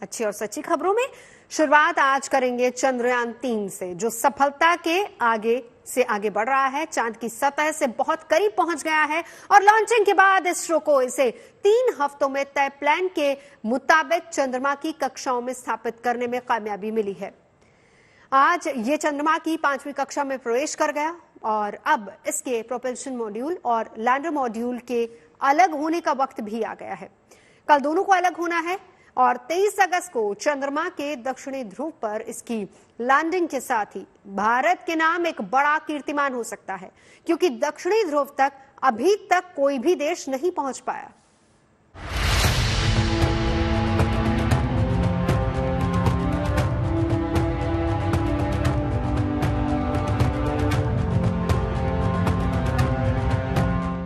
अच्छी और सच्ची खबरों में शुरुआत आज करेंगे चंद्रयान-3 से, जो सफलता के आगे से आगे बढ़ रहा है, चांद की सतह से बहुत करीब पहुंच गया है और लॉन्चिंग के बाद इसरो को इसे 3 हफ्तों में तय प्लान के मुताबिक चंद्रमा की कक्षाओं में स्थापित करने में कामयाबी मिली है। आज ये चंद्रमा की 5वीं कक्षा में प्रवेश कर गया और अब इसके प्रोपल्शन मॉड्यूल और लैंडर मॉड्यूल के अलग होने का वक्त भी आ गया है। कल दोनों को अलग होना है और 23 अगस्त को चंद्रमा के दक्षिणी ध्रुव पर इसकी लैंडिंग के साथ ही भारत के नाम एक बड़ा कीर्तिमान हो सकता है, क्योंकि दक्षिणी ध्रुव तक अभी तक कोई भी देश नहीं पहुंच पाया।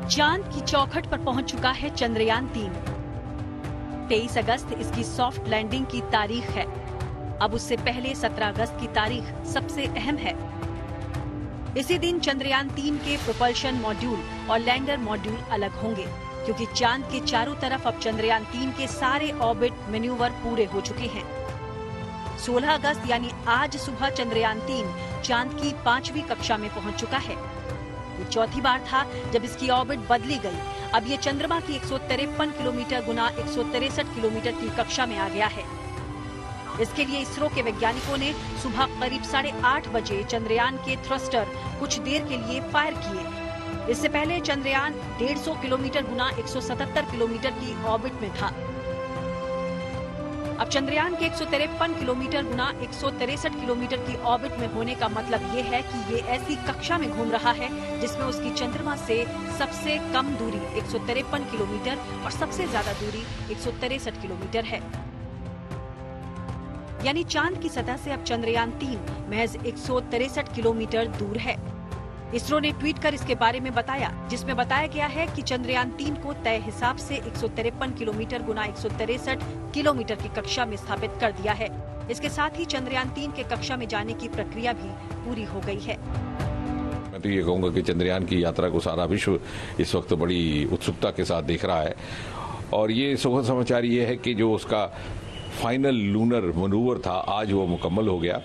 चांद की चौखट पर पहुंच चुका है चंद्रयान-3। 23 अगस्त इसकी सॉफ्ट लैंडिंग की तारीख है। अब उससे पहले 17 अगस्त की तारीख सबसे अहम है। इसी दिन चंद्रयान-3 के प्रोपल्शन मॉड्यूल और लैंडर मॉड्यूल अलग होंगे, क्योंकि चांद के चारों तरफ अब चंद्रयान-3 के सारे ऑर्बिट मैन्यूवर पूरे हो चुके हैं। 16 अगस्त यानी आज सुबह चंद्रयान-3 चांद की 5वीं कक्षा में पहुंच चुका है। ये चौथी बार था जब इसकी ऑर्बिट बदली गई। अब ये चंद्रमा की 153 किलोमीटर गुना 163 किलोमीटर की कक्षा में आ गया है। इसके लिए इसरो के वैज्ञानिकों ने सुबह करीब 8:30 बजे चंद्रयान के थ्रस्टर कुछ देर के लिए फायर किए। इससे पहले चंद्रयान 150 किलोमीटर गुना 177 किलोमीटर की ऑर्बिट में था। अब चंद्रयान के 153 किलोमीटर गुना 163 किलोमीटर की ऑर्बिट में होने का मतलब ये है कि ये ऐसी कक्षा में घूम रहा है जिसमें उसकी चंद्रमा से सबसे कम दूरी 153 किलोमीटर और सबसे ज्यादा दूरी 163 किलोमीटर है। यानी चांद की सतह से अब चंद्रयान-3 महज 163 किलोमीटर दूर है। इसरो ने ट्वीट कर इसके बारे में बताया, जिसमें बताया गया है कि चंद्रयान-3 को तय हिसाब से 153 किलोमीटर गुना 163 किलोमीटर की कक्षा में स्थापित कर दिया है। इसके साथ ही चंद्रयान-3 के कक्षा में जाने की प्रक्रिया भी पूरी हो गई है। मैं तो ये कहूँगा कि चंद्रयान की यात्रा को सारा विश्व इस वक्त बड़ी उत्सुकता के साथ देख रहा है और ये सुखद समाचार ये है कि जो उसका फाइनल लूनर मनूवर था आज वो मुकम्मल हो गया।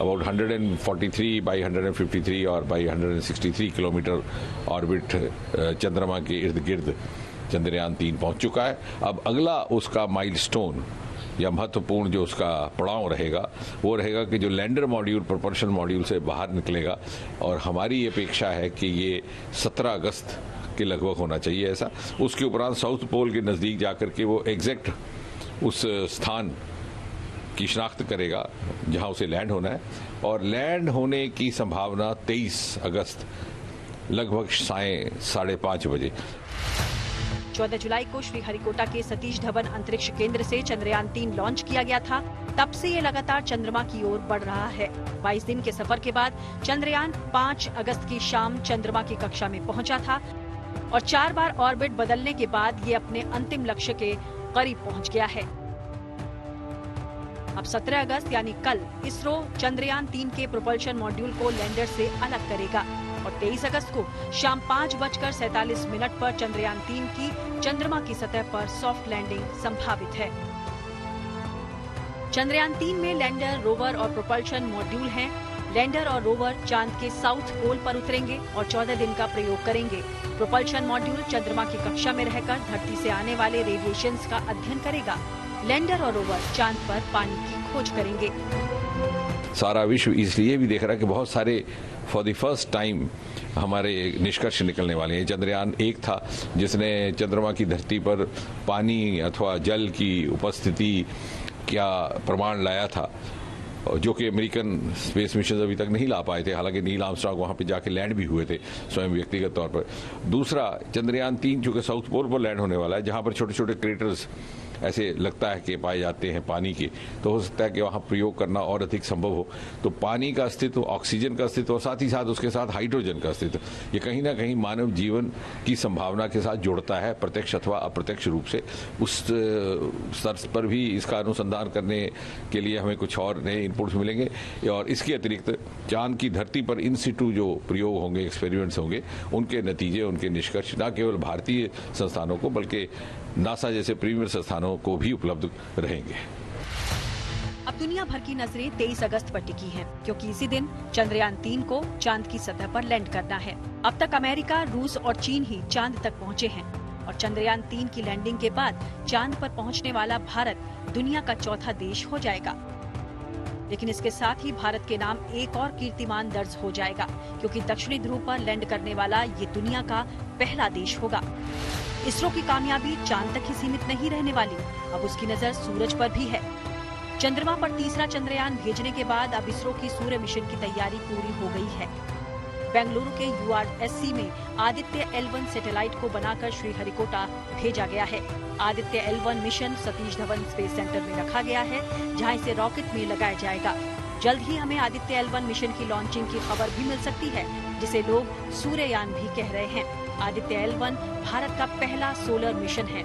अबाउट 143 बाई 153 और बाई 163 किलोमीटर ऑर्बिट चंद्रमा के इर्द गिर्द चंद्रयान-3 पहुंच चुका है। अब अगला उसका माइलस्टोन या महत्वपूर्ण जो उसका पड़ाव रहेगा वो रहेगा कि जो लैंडर मॉड्यूल प्रोपल्शन मॉड्यूल से बाहर निकलेगा और हमारी ये अपेक्षा है कि ये 17 अगस्त के लगभग होना चाहिए ऐसा। उसके उपरांत साउथ पोल के नज़दीक जाकर के वो एग्जैक्ट उस स्थान की शिनाख्त करेगा जहां उसे लैंड होना है और लैंड होने की संभावना 23 अगस्त लगभग सायं 5:30 बजे। 14 जुलाई को श्रीहरिकोटा के सतीश धवन अंतरिक्ष केंद्र से चंद्रयान-3 लॉन्च किया गया था। तब से ये लगातार चंद्रमा की ओर बढ़ रहा है। 22 दिन के सफर के बाद चंद्रयान 5 अगस्त की शाम चंद्रमा की कक्षा में पहुंचा था और 4 बार ऑर्बिट बदलने के बाद ये अपने अंतिम लक्ष्य के करीब पहुंच गया है। अब 17 अगस्त यानी कल इसरो चंद्रयान-3 के प्रोपल्शन मॉड्यूल को लैंडर से अलग करेगा और 23 अगस्त को शाम 5:47 पर चंद्रयान-3 की चंद्रमा की सतह पर सॉफ्ट लैंडिंग संभावित है। चंद्रयान-3 में लैंडर, रोवर और प्रोपल्शन मॉड्यूल हैं। लैंडर और रोवर चांद के साउथ पोल पर उतरेंगे और 14 दिन का प्रयोग करेंगे। प्रोपल्शन मॉड्यूल चंद्रमा की कक्षा में रहकर धरती से आने वाले रेडिएशंस का अध्ययन करेगा। लैंडर और रोवर चांद पर पानी की खोज करेंगे। सारा विश्व इसलिए भी देख रहा है कि बहुत सारे फॉर द फर्स्ट टाइम हमारे निष्कर्ष निकलने वाले हैं। चंद्रयान-1 था जिसने चंद्रमा की धरती पर पानी अथवा जल की उपस्थिति क्या प्रमाण लाया था, जो कि अमेरिकन स्पेस मिशन अभी तक नहीं ला पाए थे। हालांकि नील आर्मस्ट्रांग वहां पे जाके लैंड भी हुए थे स्वयं व्यक्तिगत तौर पर। दूसरा चंद्रयान-3 जो कि साउथ पोल पर लैंड होने वाला है, जहां पर छोटे छोटे क्रेटर्स ऐसे लगता है कि पाए जाते हैं पानी के, तो हो सकता है कि वहाँ प्रयोग करना और अधिक संभव हो। तो पानी का अस्तित्व, ऑक्सीजन का अस्तित्व और साथ ही साथ उसके साथ हाइड्रोजन का अस्तित्व, ये कहीं ना कहीं मानव जीवन की संभावना के साथ जुड़ता है, प्रत्यक्ष अथवा अप्रत्यक्ष रूप से। उस स्तर पर भी इसका अनुसंधान करने के लिए हमें कुछ और नए इनपुट्स मिलेंगे और इसके अतिरिक्त चांद की धरती पर इन सिटू जो प्रयोग होंगे, एक्सपेरिमेंट्स होंगे, उनके नतीजे, उनके निष्कर्ष न केवल भारतीय संस्थानों को बल्कि नासा जैसे प्रीमियर संस्थानों को भी उपलब्ध रहेंगे। अब दुनिया भर की नजरें 23 अगस्त पर टिकी हैं, क्योंकि इसी दिन चंद्रयान 3 को चांद की सतह पर लैंड करना है। अब तक अमेरिका, रूस और चीन ही चांद तक पहुंचे हैं और चंद्रयान 3 की लैंडिंग के बाद चांद पर पहुंचने वाला भारत दुनिया का चौथा देश हो जाएगा। लेकिन इसके साथ ही भारत के नाम एक और कीर्तिमान दर्ज हो जाएगा, क्योंकि दक्षिणी ध्रुव पर लैंड करने वाला ये दुनिया का पहला देश होगा। इसरो की कामयाबी चांद तक ही सीमित नहीं रहने वाली, अब उसकी नजर सूरज पर भी है। चंद्रमा पर तीसरा चंद्रयान भेजने के बाद अब इसरो की सूर्य मिशन की तैयारी पूरी हो गई है। बेंगलुरु के URSC में आदित्य L1 सैटेलाइट को बनाकर श्रीहरिकोटा भेजा गया है। Aditya L1 mission Satish Dhawan space centre में रखा गया है, जहां इसे रॉकेट में लगाया जाएगा। जल्द ही हमें आदित्य L1 मिशन की लॉन्चिंग की खबर भी मिल सकती है, जिसे लोग सूर्ययान भी कह रहे हैं। आदित्य L1 भारत का पहला सोलर मिशन है।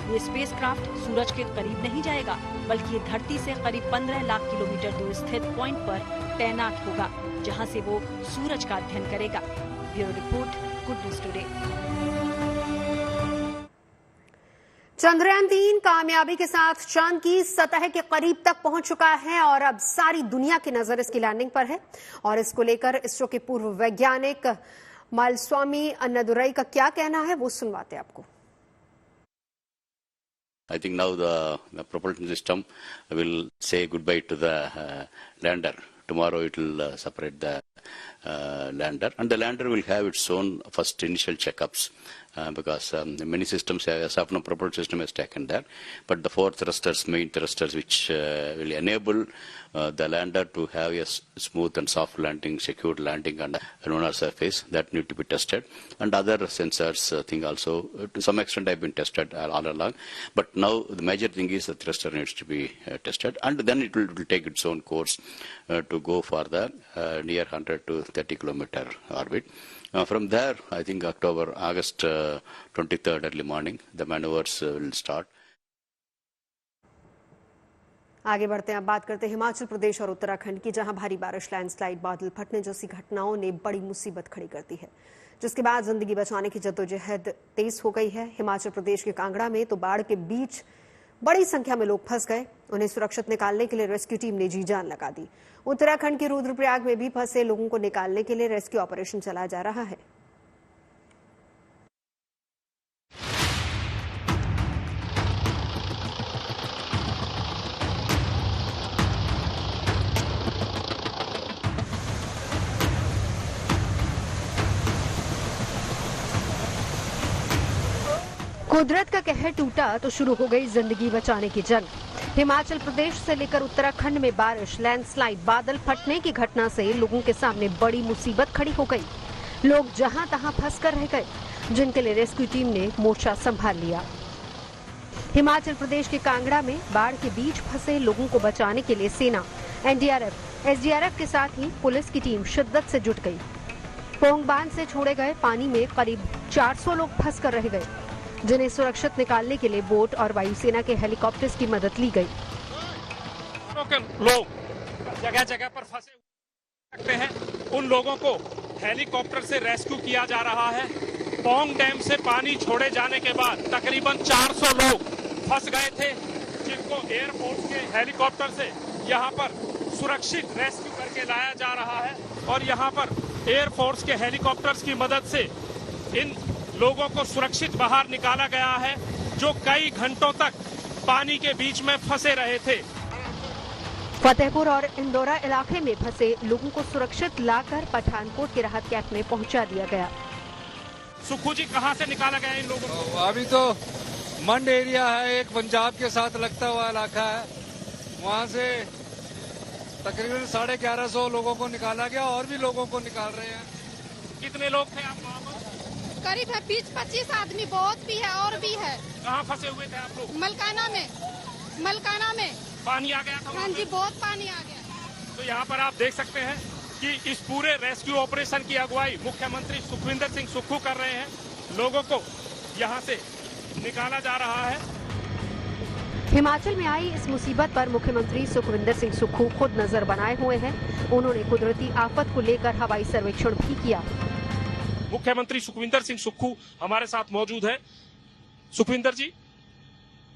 ये स्पेसक्राफ्ट सूरज के करीब नहीं जाएगा, बल्कि ये धरती से करीब 15 लाख किलोमीटर दूर स्थित पॉइंट पर तैनात होगा, जहां से वो सूरज का अध्ययन करेगा। Bureau report, good news today. Chandrayaan 3 कामयाबी के साथ चांद की सतह के करीब तक पहुंच चुका है और अब सारी दुनिया की नजर इसकी लैंडिंग पर है। और इसको लेकर इसरो के पूर्व वैज्ञानिक मालस्वामी अन्नादुरई का क्या कहना है, वो सुनवाते हैं आपको। I think now the propulsion system will say goodbye to the lander. Tomorrow it will separate the lander, and the lander will have its own first initial checkups because many systems, as of now, propulsion system has taken that. But the four thrusters, main thrusters, which will enable the lander to have a smooth and soft landing, secured landing on the lunar surface, that need to be tested. And other sensors thing also, to some extent, have been tested all along. But now the major thing is the thruster needs to be tested, and then it will take its own course to go for the near 100 to 30 kilometer orbit. From there, I think August 23rd early morning, the maneuvers will start. आगे बढ़ते हैं, अब बात करते हैं हिमाचल प्रदेश और उत्तराखंड की, जहां भारी बारिश, लैंडस्लाइड, बादल फटने जैसी घटनाओं ने बड़ी मुसीबत खड़ी कर दी है, जिसके बाद जिंदगी बचाने की जद्दोजहद तेज हो गई है। हिमाचल प्रदेश के कांगड़ा में तो बाढ़ के बीच बड़ी संख्या में लोग फंस गए। उन्हें सुरक्षित निकालने के लिए रेस्क्यू टीम ने जी जान लगा दी। उत्तराखंड के रुद्रप्रयाग में भी फंसे लोगों को निकालने के लिए रेस्क्यू ऑपरेशन चलाया जा रहा है। कुदरत का कहर टूटा तो शुरू हो गई जिंदगी बचाने की जंग। हिमाचल प्रदेश से लेकर उत्तराखंड में बारिश, लैंडस्लाइड, बादल फटने की घटना से लोगों के सामने बड़ी मुसीबत खड़ी हो गई। लोग जहां तहां फंस कर रह गए, जिनके लिए रेस्क्यू टीम ने मोर्चा संभाल लिया। हिमाचल प्रदेश के कांगड़ा में बाढ़ के बीच फंसे लोगों को बचाने के लिए सेना, NDRF, SDRF के साथ ही पुलिस की टीम शिद्दत से जुट गई। पोंग बांध से छोड़े गए पानी में करीब 400 लोग फंस कर रह गए, जिन्हें सुरक्षित निकालने के लिए बोट और वायुसेना के हेलीकॉप्टर्स की मदद ली गई। लोग जगह जगह पर फंसे सकते हैं, उन लोगों को हेलीकॉप्टर से रेस्क्यू किया जा रहा है। पोंग डैम से पानी छोड़े जाने के बाद तकरीबन 400 लोग फंस गए थे, जिनको एयरफोर्स के हेलीकॉप्टर से यहां पर सुरक्षित रेस्क्यू करके लाया जा रहा है। और यहां पर एयरफोर्स के हेलीकॉप्टर्स की मदद से इन लोगों को सुरक्षित बाहर निकाला गया है, जो कई घंटों तक पानी के बीच में फंसे रहे थे। फतेहपुर और इंदौरा इलाके में फंसे लोगों को सुरक्षित लाकर पठानकोट के राहत कैंप में पहुंचा दिया गया। सुखू जी, कहां से निकाला गया इन लोगों को? अभी तो मंड एरिया है, एक पंजाब के साथ लगता हुआ इलाका है, वहां से तकरीबन 1150 लोगों को निकाला गया और भी लोगों को निकाल रहे हैं। कितने लोग थे आप वहाँ पर? करीब है 20-25 आदमी, बहुत भी है और भी है। कहाँ फंसे हुए थे आप लोग? मलकाना में। पानी आ गया था? हाँ जी, बहुत पानी आ गया। तो यहाँ पर आप देख सकते हैं कि इस पूरे रेस्क्यू ऑपरेशन की अगुवाई मुख्यमंत्री सुखविंदर सिंह सुक्खू कर रहे हैं। लोगों को यहाँ से निकाला जा रहा है। हिमाचल में आई इस मुसीबत पर मुख्यमंत्री सुखविंदर सिंह सुक्खू खुद नजर बनाए हुए हैं। उन्होंने कुदरती आफत को लेकर हवाई सर्वेक्षण भी किया। मुख्यमंत्री सुखविंदर सिंह सुक्खू हमारे साथ मौजूद है। सुखविंदर जी,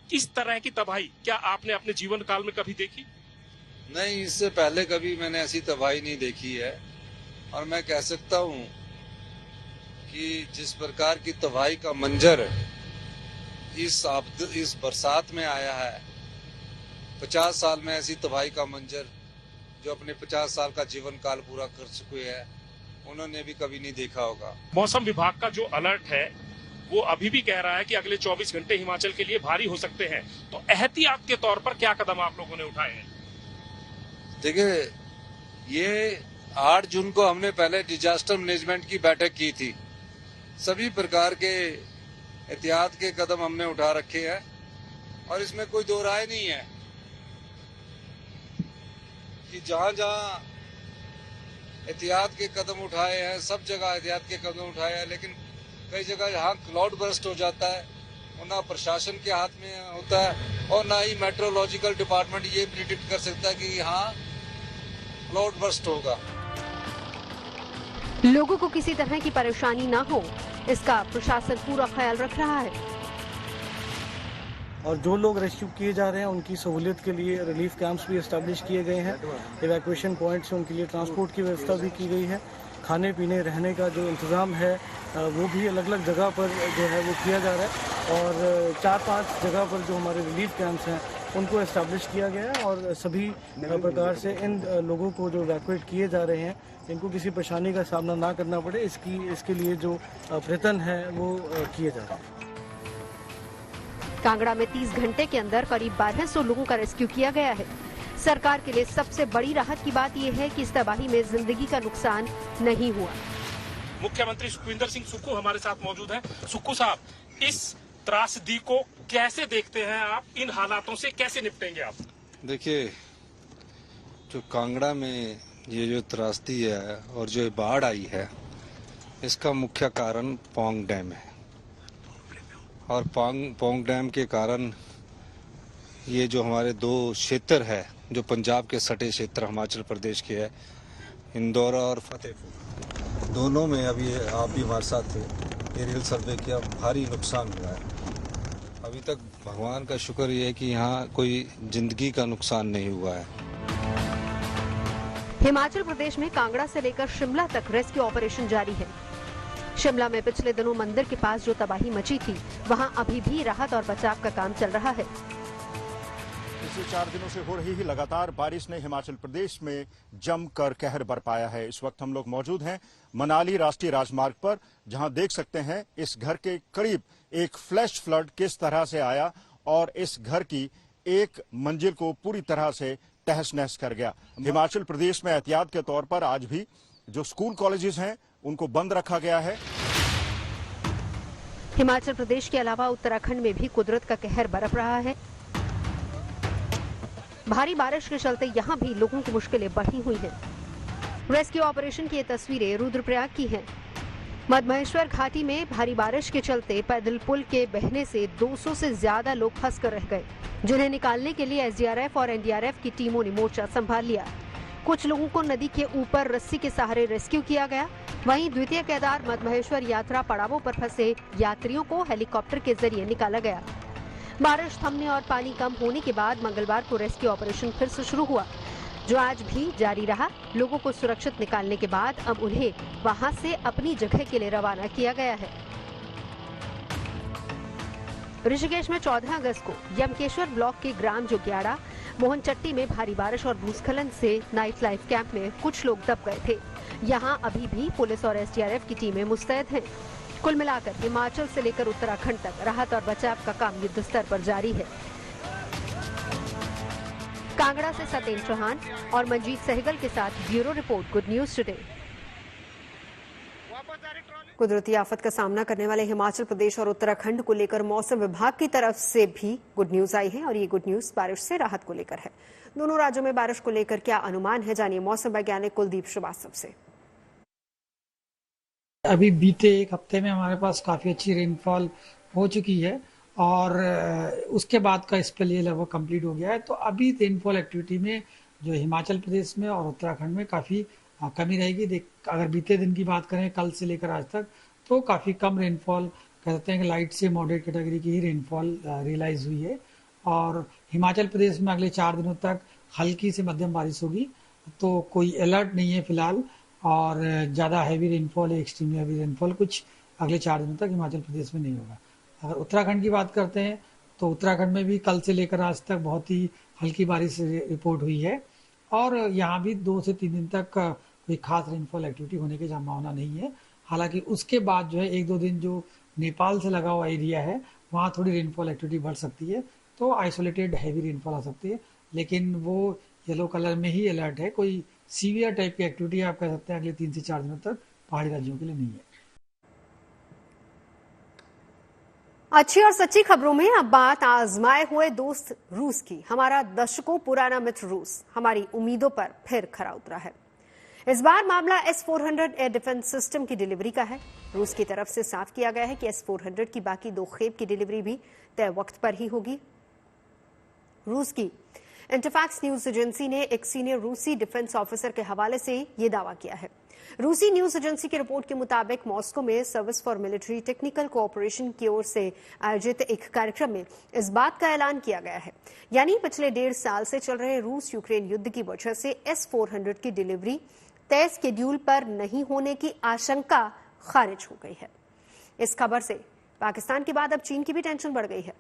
इस तरह की तबाही क्या आपने अपने जीवन काल में कभी देखी? नहीं, इससे पहले कभी मैंने ऐसी तबाही नहीं देखी है। और मैं कह सकता हूँ कि जिस प्रकार की तबाही का मंजर इस बरसात में आया है, 50 साल में ऐसी तबाही का मंजर जो अपने 50 साल का जीवन काल पूरा कर चुके हैं, उन्होंने भी कभी नहीं देखा होगा। मौसम विभाग का जो अलर्ट है वो अभी भी कह रहा है कि अगले 24 घंटे हिमाचल के लिए भारी हो सकते हैं। तो एहतियात के तौर पर क्या कदम आप लोगों ने उठाए हैं? देखिए, ये 8 जून को हमने पहले डिजास्टर मैनेजमेंट की बैठक की थी। सभी प्रकार के एहतियात के कदम हमने उठा रखे हैं और इसमें कोई दो राय नहीं है कि जहां जहां एहतियात के कदम उठाए हैं, सब जगह एहतियात के कदम उठाए हैं, लेकिन कई जगह यहाँ क्लाउड बर्स्ट हो जाता है, वो ना प्रशासन के हाथ में होता है और ना ही मेट्रोलॉजिकल डिपार्टमेंट ये प्रिडिक्ट कर सकता है कि यहाँ क्लाउड बर्स्ट होगा। लोगों को किसी तरह की परेशानी ना हो, इसका प्रशासन पूरा ख्याल रख रहा है। और जो लोग रेस्क्यू किए जा रहे हैं उनकी सहूलियत के लिए रिलीफ कैंप्स भी एस्टैब्लिश किए गए हैं। इवैक्यूएशन पॉइंट्स उनके लिए ट्रांसपोर्ट की व्यवस्था भी की गई है। खाने पीने रहने का जो इंतज़ाम है वो भी अलग अलग जगह पर जो है वो किया जा रहा है। और 4-5 जगह पर जो हमारे रिलीफ कैंप्स हैं उनको एस्टैब्लिश किया गया है और सभी प्रकार से इन लोगों को जो इवैक्यूएट किए जा रहे हैं इनको किसी परेशानी का सामना ना करना पड़े, इसके लिए जो प्रयत्न है वो किए जा रहे हैं। कांगड़ा में 30 घंटे के अंदर करीब 1200 लोगों का रेस्क्यू किया गया है। सरकार के लिए सबसे बड़ी राहत की बात यह है कि इस तबाही में जिंदगी का नुकसान नहीं हुआ। मुख्यमंत्री सुखविंदर सिंह सुक्खू हमारे साथ मौजूद हैं। सुक्खू साहब, इस त्रासदी को कैसे देखते हैं आप? इन हालातों से कैसे निपटेंगे आप? देखिए, जो कांगड़ा में ये जो त्रासदी है और जो बाढ़ आई है, इसका मुख्य कारण पौंग डैम है। और पौंग डैम के कारण ये जो हमारे 2 क्षेत्र है जो पंजाब के सटे क्षेत्र हिमाचल प्रदेश के है, इंदौर और फतेहपुर, दोनों में अभी आप भी हमारे साथ थे, एरियल सर्वे किया, भारी नुकसान हुआ है। अभी तक भगवान का शुक्र ये है कि यहाँ कोई जिंदगी का नुकसान नहीं हुआ है। हिमाचल प्रदेश में कांगड़ा से लेकर शिमला तक रेस्क्यू ऑपरेशन जारी है। शिमला में पिछले दिनों मंदिर के पास जो तबाही मची थी, वहां अभी भी राहत और बचाव का काम चल रहा है। पिछले 4 दिनों से हो रही ही लगातार बारिश ने हिमाचल प्रदेश में जमकर कहर बरपाया है। इस वक्त हम लोग मौजूद हैं मनाली राष्ट्रीय राजमार्ग पर, जहां देख सकते हैं इस घर के करीब एक फ्लैश फ्लड किस तरह से आया और इस घर की एक मंजिल को पूरी तरह से तहस नहस कर गया। हिमाचल प्रदेश में एहतियात के तौर पर आज भी जो स्कूल कॉलेजेस हैं उनको बंद रखा गया है। हिमाचल प्रदेश के अलावा उत्तराखंड में भी कुदरत का कहर बरप रहा है। भारी बारिश के चलते यहां भी लोगों की मुश्किलें बढ़ी हुई हैं। रेस्क्यू ऑपरेशन की ये तस्वीरें रुद्रप्रयाग की हैं। मधमहेश्वर घाटी में भारी बारिश के चलते पैदल पुल के बहने से 200 से ज्यादा लोग फंस कर रह गए, जिन्हें निकालने के लिए एसडीआरएफ और एनडीआरएफ की टीमों ने मोर्चा संभाल लिया। कुछ लोगों को नदी के ऊपर रस्सी के सहारे रेस्क्यू किया गया। वहीं द्वितीय केदार मधमहेश्वर यात्रा पड़ावों पर फंसे यात्रियों को हेलीकॉप्टर के जरिए निकाला गया। बारिश थमने और पानी कम होने के बाद मंगलवार को रेस्क्यू ऑपरेशन फिर से शुरू हुआ, जो आज भी जारी रहा। लोगों को सुरक्षित निकालने के बाद अब उन्हें वहां से अपनी जगह के लिए रवाना किया गया है। ऋषिकेश में 14 अगस्त को यमकेश्वर ब्लॉक के ग्राम जोग्याड़ा मोहनचट्टी में भारी बारिश और भूस्खलन से नाइट लाइफ कैंप में कुछ लोग दब गए थे। यहां अभी भी पुलिस और एसडीआरएफ की टीमें मुस्तैद हैं। कुल मिलाकर हिमाचल से लेकर उत्तराखंड तक राहत और बचाव का काम युद्ध स्तर पर जारी है। कांगड़ा से सतेंद्र चौहान और मंजीत सहगल के साथ bureau report, good news today. कुदरती आफत का सामना करने वाले हिमाचल प्रदेश और उत्तराखंड को लेकर मौसम विभाग की तरफ से भी गुड न्यूज आई है और ये गुड न्यूज बारिश से राहत को लेकर है। दोनों राज्यों में बारिश को लेकर क्या अनुमान है, जानिए मौसम वैज्ञानिक कुलदीप श्रीवास्तव से। अभी बीते एक हफ्ते में हमारे पास काफी अच्छी रेनफॉल हो चुकी है और उसके बाद का स्पेल ये लगभग कंप्लीट हो गया है। तो अभी रेनफॉल एक्टिविटी में जो हिमाचल प्रदेश में और उत्तराखंड में काफी कमी रहेगी। अगर बीते दिन की बात करें कल से लेकर आज तक, तो काफी कम रेनफॉल, कह सकते हैं कि लाइट से मॉडरेट कैटेगरी की ही रेनफॉल रियलाइज हुई है। और हिमाचल प्रदेश में अगले 4 दिनों तक हल्की से मध्यम बारिश होगी, तो कोई अलर्ट नहीं है फिलहाल। और ज़्यादा हैवी रेनफॉल है, एक्सट्रीम हैवी रेनफॉल कुछ अगले 4 दिनों तक हिमाचल प्रदेश में नहीं होगा। अगर उत्तराखंड की बात करते हैं तो उत्तराखंड में भी कल से लेकर आज तक बहुत ही हल्की बारिश रिपोर्ट हुई है, और यहाँ भी 2 से 3 दिन तक कोई खास रेनफॉल एक्टिविटी होने की संभावना नहीं है। हालांकि उसके बाद जो है 1-2 दिन जो नेपाल से लगा हुआ एरिया है वहाँ थोड़ी रेनफॉल एक्टिविटी बढ़ सकती है, तो आइसोलेटेड हैवी रेनफॉल आ सकती है, लेकिन वो येलो कलर में ही अलर्ट है। कोई सीवियर टाइप की एक्टिविटी आप कह सकते हैं अगले 3 से 4 दिनों तक पहाड़ी राज्यों के लिए नहीं है। अच्छी और सच्ची खबरों में अब बात आजमाए हुए दोस्त रूस की। हमारा दशकों पुराना मित्र रूस हमारी उम्मीदों पर फिर खरा उतरा है। इस बार मामला S-400 एयर डिफेंस सिस्टम की डिलीवरी का है। रूस की तरफ से साफ किया गया है कि S-400 की बाकी 2 खेप की डिलीवरी भी तय वक्त पर ही होगी। रूस की इंटरफैक्स न्यूज एजेंसी ने एक सीनियर रूसी डिफेंस ऑफिसर के हवाले से यह दावा किया है। रूसी न्यूज एजेंसी की रिपोर्ट के मुताबिक मॉस्को में service for military technical cooperation की ओर से आयोजित एक कार्यक्रम में इस बात का ऐलान किया गया है, यानी पिछले 1.5 साल से चल रहे रूस यूक्रेन युद्ध की वजह से S-400 की डिलीवरी तय शेड्यूल पर नहीं होने की आशंका खारिज हो गई है। इस खबर से पाकिस्तान के बाद अब चीन की भी टेंशन बढ़ गई है।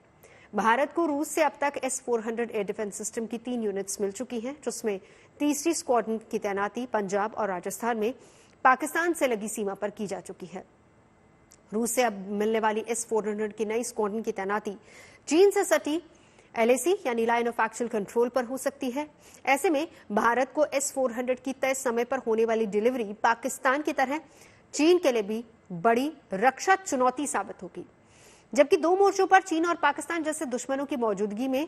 भारत को रूस से अब तक S-400 एयर डिफेंस सिस्टम की 3 यूनिट्स मिल चुकी हैं, जिसमें तीसरी स्क्वाड्रन की तैनाती पंजाब और राजस्थान में पाकिस्तान से लगी सीमा पर की जा चुकी है। रूस से अब मिलने वाली S-400 की नई स्क्वाड्रन की तैनाती चीन से सटी LAC यानी लाइन ऑफ एक्चुअल कंट्रोल पर हो सकती है। ऐसे में भारत को S-400 की तय समय पर होने वाली डिलीवरी पाकिस्तान की तरह चीन के लिए भी बड़ी रक्षा चुनौती साबित होगी, जबकि 2 मोर्चों पर चीन और पाकिस्तान जैसे दुश्मनों की मौजूदगी में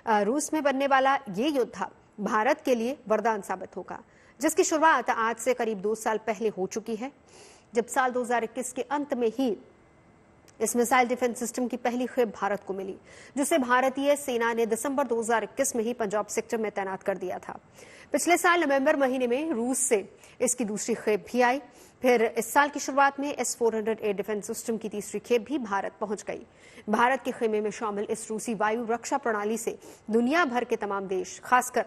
रूस में बनने वाला ये युद्ध भारत के लिए वरदान साबित होगा, जिसकी शुरुआत आज से करीब 2 साल पहले हो चुकी है, जब साल 2021 के अंत में ही इस मिसाइल डिफेंस सिस्टम की पहली खेप भारत को मिली, जिसे भारतीय सेना ने दिसंबर 2021 में ही पंजाब सेक्टर में तैनात कर दिया था। पिछले साल नवंबर महीने में रूस से इसकी दूसरी खेप भी आई। फिर इस साल की शुरुआत में S-400 एयर डिफेंस सिस्टम की तीसरी खेप भी भारत पहुंच गई। भारत के खेमे में शामिल इस रूसी वायु रक्षा प्रणाली से दुनिया भर के तमाम देश, खासकर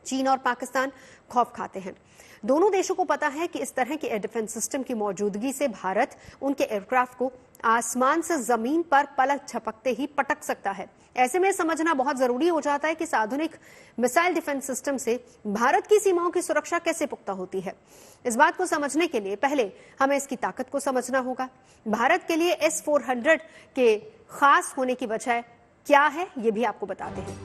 चीन और पाकिस्तान, खौफ खाते हैं। दोनों देशों को पता है कि इस तरह के एयर डिफेंस सिस्टम की मौजूदगी से भारत उनके एयरक्राफ्ट को आसमान से जमीन पर पलक झपकते ही पटक सकता है। ऐसे में समझना बहुत जरूरी हो जाता है कि इस आधुनिक मिसाइल डिफेंस सिस्टम से भारत की सीमाओं की सुरक्षा कैसे पुख्ता होती है। इस बात को समझने के लिए पहले हमें इसकी ताकत को समझना होगा। भारत के लिए S-400 के खास होने की वजह क्या है, ये भी आपको बताते हैं।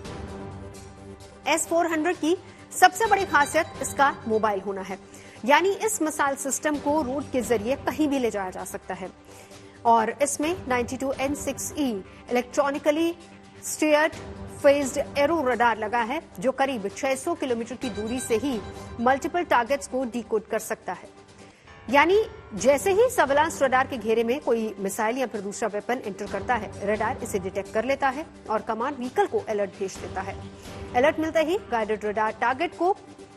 S-400 की सबसे बड़ी खासियत इसका मोबाइल होना है, यानी इस मिसाइल सिस्टम को रोड के जरिए कहीं भी ले जाया जा सकता है। और इसमें 92N6E electronically steered phased arrow radar लगा है, जो करीब 600 किलोमीटर की दूरी से ही मल्टीपल टारगेट्स को डिकोड कर सकता है। यानी जैसे ही सर्विलांस रडार के घेरे में कोई मिसाइल या फिर दूसरा वेपन एंटर करता है, रडार इसे डिटेक्ट कर लेता है और कमांड व्हीकल को अलर्ट भेज देता है। अलर्ट मिलते ही गाइडेड रडार टारगेट को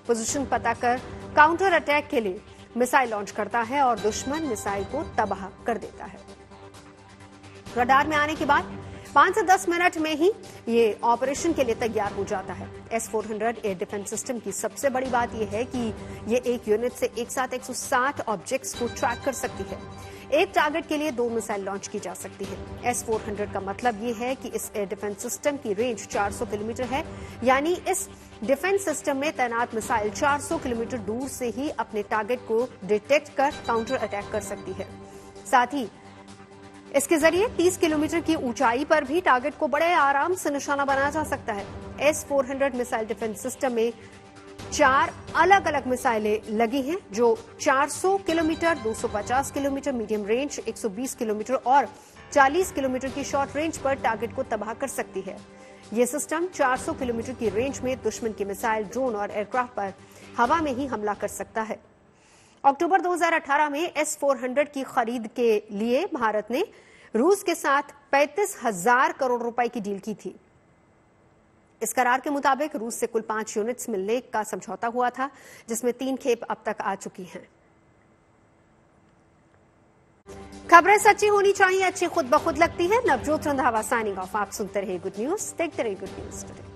पोजीशन पता कर काउंटर अटैक के लिए मिसाइल लॉन्च करता है और दुश्मन मिसाइल को तबाह कर देता है। रडार में आने के बाद 5 से 10 मिनट में ही ये ऑपरेशन के लिए तैयार हो जाता है। S-400 एयर डिफेंस सिस्टम की सबसे बड़ी बात यह है कि ये एक यूनिट से एक साथ 160 ऑब्जेक्ट्स को ट्रैक कर सकती है। एक टारगेट के लिए 2 मिसाइल लॉन्च की जा सकती है। S-400 का मतलब ये है कि इस एयर डिफेंस सिस्टम की रेंज 400 किलोमीटर है, यानी इस डिफेंस सिस्टम में तैनात मिसाइल 400 किलोमीटर दूर से ही अपने टारगेट को डिटेक्ट कर काउंटर अटैक कर सकती है। साथ ही इसके जरिए 30 किलोमीटर की ऊंचाई पर भी टारगेट को बड़े आराम से निशाना बनाया जा सकता है। S-400 मिसाइल डिफेंस सिस्टम में 4 अलग अलग मिसाइलें लगी हैं, जो 400 kilometre, 250 kilometre medium range, 120 kilometre और 40 किलोमीटर की शॉर्ट रेंज पर टारगेट को तबाह कर सकती है। यह सिस्टम 400 किलोमीटर की रेंज में दुश्मन की मिसाइल, ड्रोन और एयरक्राफ्ट पर हवा में ही हमला कर सकता है। अक्टूबर 2018 में S-400 की खरीद के लिए भारत ने रूस के साथ 35,000 करोड़ रुपए की डील की थी। इस करार के मुताबिक रूस से कुल 5 यूनिट्स मिलने का समझौता हुआ था, जिसमें 3 खेप अब तक आ चुकी हैं। खबरें सच्ची होनी चाहिए, अच्छी खुद ब खुद लगती है। Navjot Randhawa signing off. आप सुनते रहिए गुड न्यूज, देखते रहिए गुड न्यूज टुडे।